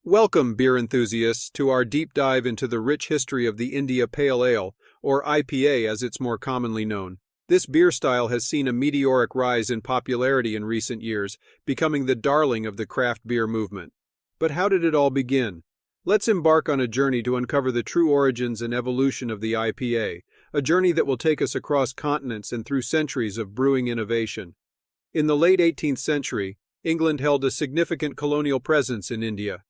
Welcome, beer enthusiasts, to our deep dive into the rich history of the India Pale Ale, or IPA as it's more commonly known. This beer style has seen a meteoric rise in popularity in recent years, becoming the darling of the craft beer movement. But how did it all begin? Let's embark on a journey to uncover the true origins and evolution of the IPA, a journey that will take us across continents and through centuries of brewing innovation. In the late 18th century, England held a significant colonial presence in India.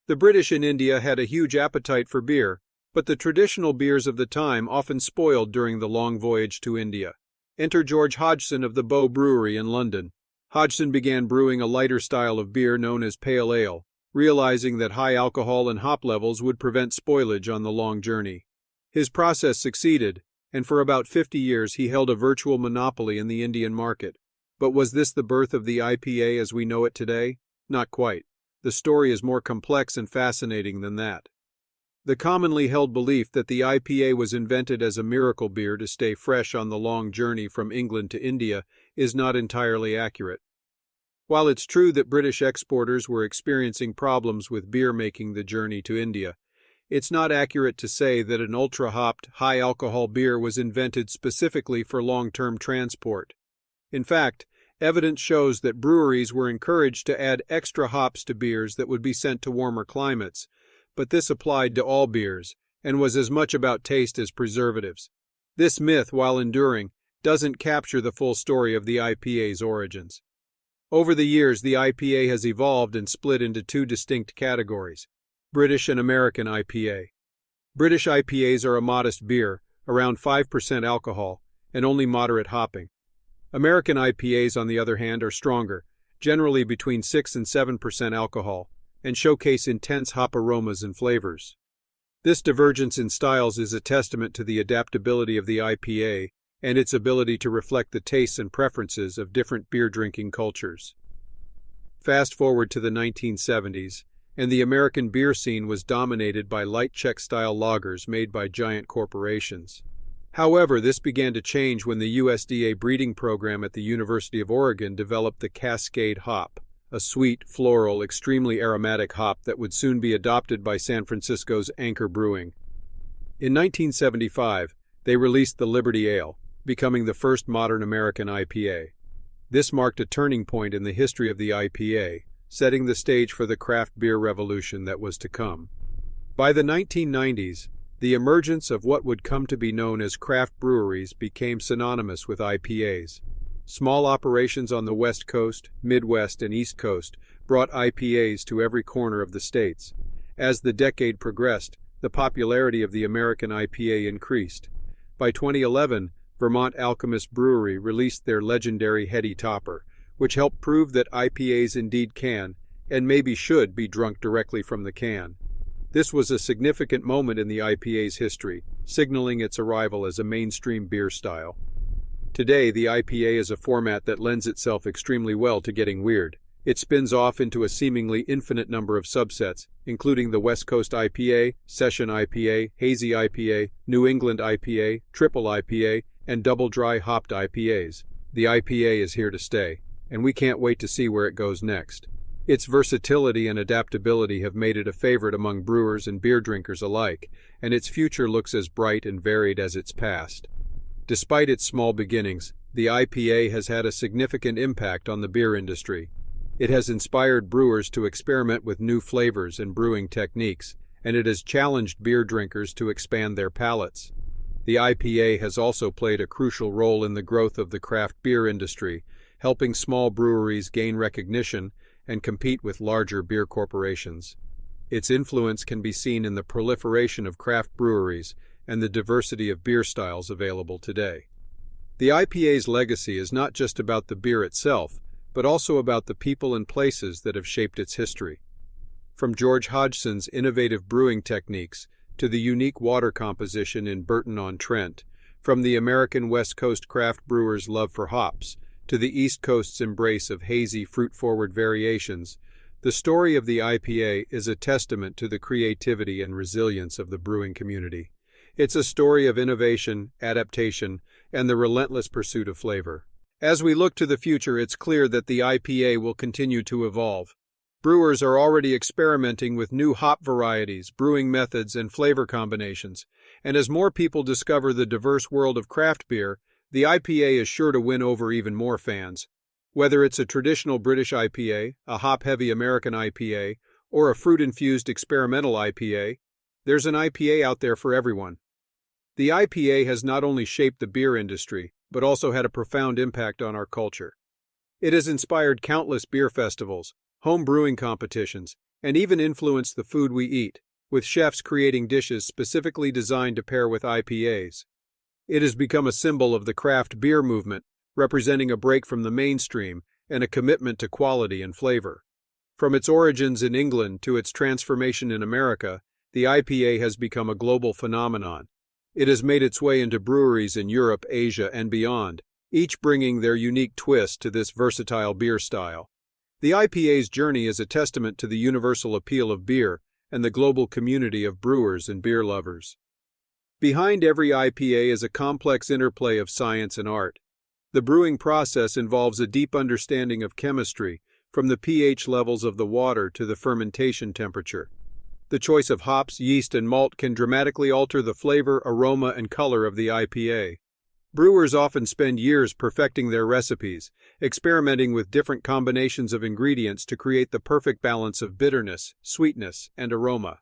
The British in India had a huge appetite for beer, but the traditional beers of the time often spoiled during the long voyage to India. Enter George Hodgson of the Bow Brewery in London. Hodgson began brewing a lighter style of beer known as pale ale, realizing that high alcohol and hop levels would prevent spoilage on the long journey. His process succeeded, and for about 50 years he held a virtual monopoly in the Indian market. But was this the birth of the IPA as we know it today? Not quite. The story is more complex and fascinating than that. The commonly held belief that the IPA was invented as a miracle beer to stay fresh on the long journey from England to India is not entirely accurate. While it's true that British exporters were experiencing problems with beer making the journey to India, it's not accurate to say that an ultra-hopped, high-alcohol beer was invented specifically for long-term transport. In fact, evidence shows that breweries were encouraged to add extra hops to beers that would be sent to warmer climates, but this applied to all beers, and was as much about taste as preservatives. This myth, while enduring, doesn't capture the full story of the IPA's origins. Over the years, the IPA has evolved and split into two distinct categories: British and American IPA. British IPAs are a modest beer, around 5% alcohol, and only moderate hopping. American IPAs, on the other hand, are stronger, generally between 6 and 7% alcohol, and showcase intense hop aromas and flavors. This divergence in styles is a testament to the adaptability of the IPA and its ability to reflect the tastes and preferences of different beer-drinking cultures. Fast forward to the 1970s, and the American beer scene was dominated by light Czech-style lagers made by giant corporations. However, this began to change when the USDA breeding program at the University of Oregon developed the Cascade hop, a sweet, floral, extremely aromatic hop that would soon be adopted by San Francisco's Anchor Brewing. In 1975, they released the Liberty Ale, becoming the first modern American IPA. This marked a turning point in the history of the IPA, setting the stage for the craft beer revolution that was to come. By the 1990s, the emergence of what would come to be known as craft breweries became synonymous with IPAs. Small operations on the West Coast, Midwest, and East Coast brought IPAs to every corner of the states. As the decade progressed, the popularity of the American IPA increased. By 2011, Vermont Alchemist Brewery released their legendary Heady Topper, which helped prove that IPAs indeed can, and maybe should, be drunk directly from the can. This was a significant moment in the IPA's history, signaling its arrival as a mainstream beer style. Today, the IPA is a format that lends itself extremely well to getting weird. It spins off into a seemingly infinite number of subsets, including the West Coast IPA, Session IPA, Hazy IPA, New England IPA, Triple IPA, and Double Dry Hopped IPAs. The IPA is here to stay, and we can't wait to see where it goes next. Its versatility and adaptability have made it a favorite among brewers and beer drinkers alike, and its future looks as bright and varied as its past. Despite its small beginnings, the IPA has had a significant impact on the beer industry. It has inspired brewers to experiment with new flavors and brewing techniques, and it has challenged beer drinkers to expand their palates. The IPA has also played a crucial role in the growth of the craft beer industry, helping small breweries gain recognition and compete with larger beer corporations. Its influence can be seen in the proliferation of craft breweries and the diversity of beer styles available today. The IPA's legacy is not just about the beer itself, but also about the people and places that have shaped its history. From George Hodgson's innovative brewing techniques to the unique water composition in Burton-on-Trent, from the American West Coast craft brewers' love for hops to the East Coast's embrace of hazy, fruit-forward variations, the story of the IPA is a testament to the creativity and resilience of the brewing community. It's a story of innovation, adaptation, and the relentless pursuit of flavor. As we look to the future, it's clear that the IPA will continue to evolve. Brewers are already experimenting with new hop varieties, brewing methods, and flavor combinations, and as more people discover the diverse world of craft beer, the IPA is sure to win over even more fans. Whether it's a traditional British IPA, a hop-heavy American IPA, or a fruit-infused experimental IPA, there's an IPA out there for everyone. The IPA has not only shaped the beer industry, but also had a profound impact on our culture. It has inspired countless beer festivals, home brewing competitions, and even influenced the food we eat, with chefs creating dishes specifically designed to pair with IPAs. It has become a symbol of the craft beer movement, representing a break from the mainstream and a commitment to quality and flavor. From its origins in England to its transformation in America, the IPA has become a global phenomenon. It has made its way into breweries in Europe, Asia, and beyond, each bringing their unique twist to this versatile beer style. The IPA's journey is a testament to the universal appeal of beer and the global community of brewers and beer lovers. Behind every IPA is a complex interplay of science and art. The brewing process involves a deep understanding of chemistry, from the pH levels of the water to the fermentation temperature. The choice of hops, yeast, and malt can dramatically alter the flavor, aroma, and color of the IPA. Brewers often spend years perfecting their recipes, experimenting with different combinations of ingredients to create the perfect balance of bitterness, sweetness, and aroma.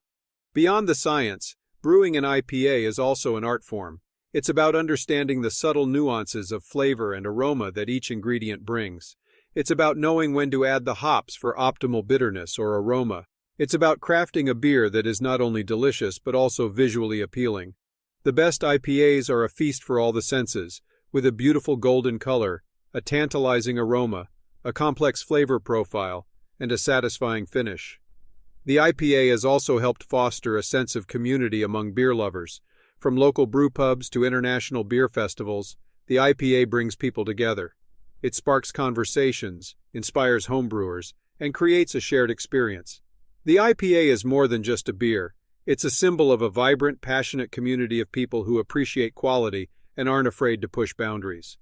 Beyond the science, brewing an IPA is also an art form. It's about understanding the subtle nuances of flavor and aroma that each ingredient brings. It's about knowing when to add the hops for optimal bitterness or aroma. It's about crafting a beer that is not only delicious but also visually appealing. The best IPAs are a feast for all the senses, with a beautiful golden color, a tantalizing aroma, a complex flavor profile, and a satisfying finish. The IPA has also helped foster a sense of community among beer lovers. From local brew pubs to international beer festivals, the IPA brings people together. It sparks conversations, inspires homebrewers, and creates a shared experience. The IPA is more than just a beer. It's a symbol of a vibrant, passionate community of people who appreciate quality and aren't afraid to push boundaries.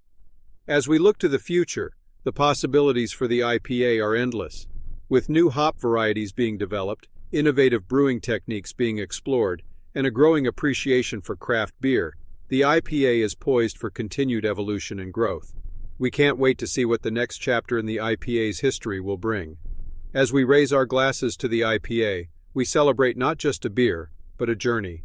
As we look to the future, the possibilities for the IPA are endless. With new hop varieties being developed, innovative brewing techniques being explored, and a growing appreciation for craft beer, the IPA is poised for continued evolution and growth. We can't wait to see what the next chapter in the IPA's history will bring. As we raise our glasses to the IPA, we celebrate not just a beer, but a journey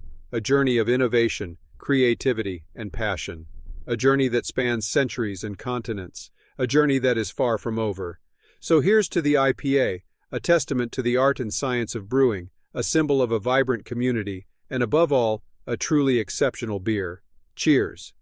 of innovation, creativity, and passion. A journey that spans centuries and continents, a journey that is far from over. So here's to the IPA, a testament to the art and science of brewing, a symbol of a vibrant community, and above all, a truly exceptional beer. Cheers!